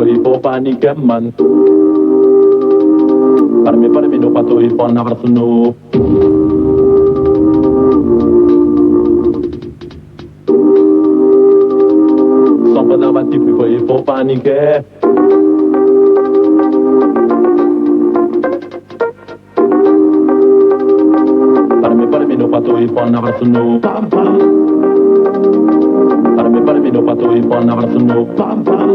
il faut paniquer, man. Parmi nous, pas tout, il faut en avoir sur nous. Sans préservatif, il faut paniquer. Parmi nous, pas tout, il faut en avoir sur nous. Pam, pam. Parmi nous, pas tout, il faut en avoir sur nous. Pam, pam.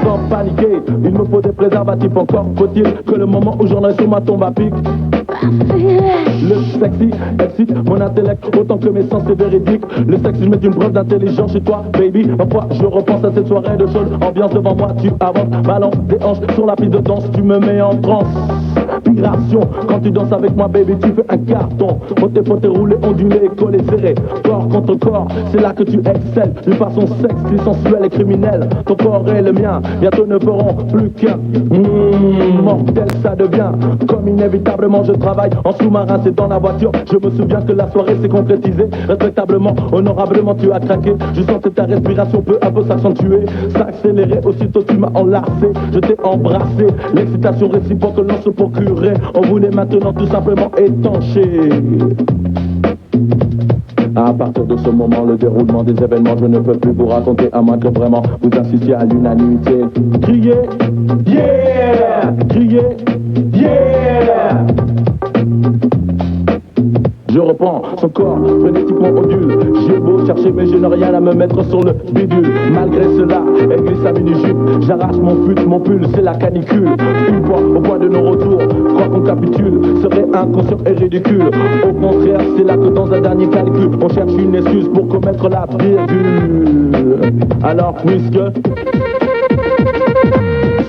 Sans paniquer, il me faut des préservatifs. Encore faut-il que le moment où j'en ai sur ma tombe à pic. Le sexy excite mon intellect autant que mes sens c'est véridique. Le sexy met une preuve d'intelligence chez toi, baby. Parfois je repense à cette soirée de chaude ambiance devant moi. Tu avances, ballon des hanches sur la piste de danse. Tu me mets en transe. Migration, quand tu danses avec moi, baby, tu fais un carton. Poté roulé, ondulé, collé, serré. Corps contre corps, c'est là que tu excelles. D'une façon sexy, sensuelle et criminelle. Ton corps et le mien, bientôt ne feront plus qu'un. Mortel, ça devient comme inévitablement je travaille en sous-marin, c'est dans la voiture. Je me souviens que la soirée s'est concrétisée. Respectablement, honorablement, tu as craqué. Je sens que ta respiration peut un peu s'accentuer, s'accélérer. Aussitôt tu m'as enlacé, je t'ai embrassé. L'excitation réciproque l'on se procurait. On voulait maintenant tout simplement étancher. À partir de ce moment, le déroulement des événements, je ne peux plus vous raconter à moins que vraiment vous insistiez à l'unanimité. Criez, yeah! Criez, yeah! Je reprends son corps, frénétiquement ondule. J'ai beau chercher mais je n'ai rien à me mettre sur le bidule. Malgré cela, elle glisse sa mini-jupe. J'arrache mon fut, mon pull, c'est la canicule. Une fois au point de nos retours, crois qu'on capitule serait inconscient et ridicule. Au contraire, c'est là que dans un dernier calcul, on cherche une excuse pour commettre la virgule. Alors puisque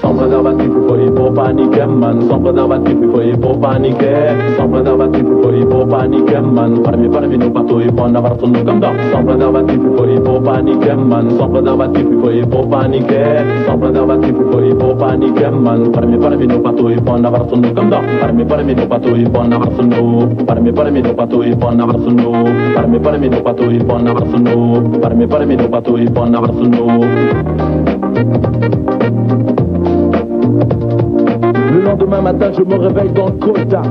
sans préservatif, il faut paniquer, man. Sans préservatif, il faut paniquer. Sans préservatif, il faut paniquer, man. Parmi nous, pas tout, il faut en avoir sur nous comme ça. Sans préservatif, il faut paniquer, man. Sans préservatif, il faut paniquer. Sans préservatif, il faut paniquer, man. Parmi nous, pas tout, il faut en avoir sur nous comme ça. Parmi nous, pas tout, il faut en avoir sur nous. Parmi nous, pas tout, il faut en avoir sur nous. Parmi nous, pas tout, il faut en avoir sur nous. Parmi nous, pas tout, il faut en avoir sur nous. Le lendemain matin, je me réveille dans le quota.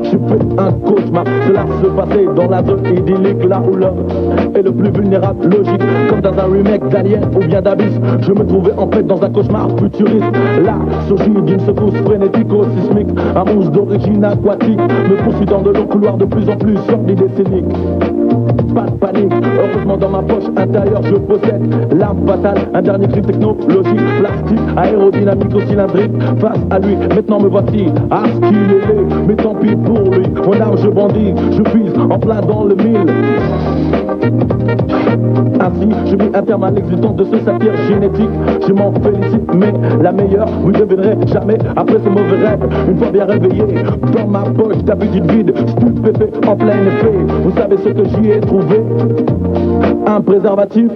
Je fais un cauchemar. Cela se passait dans la zone idyllique, là où l'homme est le plus vulnérable, logique. Comme dans un remake d'Alien ou bien d'Abyss. Je me trouvais en fait dans un cauchemar futuriste. Là, surgit d'une secousse frénético-sismique. Un monstre d'origine aquatique me poursuit dans de longs couloirs de plus en plus sordides et scéniques. Pas de panique, heureusement dans ma poche intérieure je possède l'arme fatale, un dernier cri technologique, plastique, aérodynamique au cylindrique. Face à lui, maintenant me voici, à ce qu'il est laid, mais tant pis pour lui. Mon arme je brandis, je vise en plein dans le mille. Ainsi, je mis un terme à l'existence de ce satyre génétique. Je m'en félicite, mais la meilleure, vous ne devinerez jamais après ce mauvais rêve. Une fois bien réveillé, dans ma poche d'habitude vide, stupéfait en plein effet. Vous savez ce que j'y ai trouvé? Un préservatif.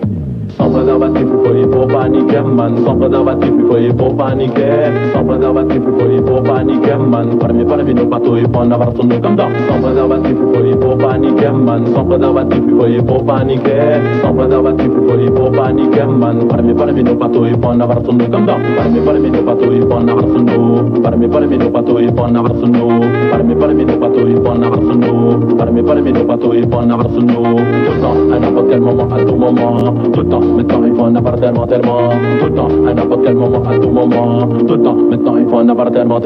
Sans préservatif, il faut paniquer, man. Sans préservatif, il faut paniquer. Sans préservatif, il faut paniquer, man. Parmi nous, pas tout, il faut en avoir sur nous comme ça. Sans préservatif, il faut paniquer, man. Sans préservatif, il faut paniquer. Sans préservatif, il faut paniquer, man. Parmi nous, pas tout, il faut en avoir sur nous comme ça. Parmi nous, pas tout, il faut en avoir sur nous. Parmi nous, pas tout, il faut en avoir sur nous. Parmi nous, pas tout, il faut en avoir sur nous. Parmi nous, pas tout, il faut en avoir sur nous. Tout le temps, à n'importe quel moment, à tout moment. Tout le temps. Maintenant il faut en avoir tellement, tout le temps, à n'importe quel moment, à tout moment, tout le temps, maintenant il faut en avoir tellement.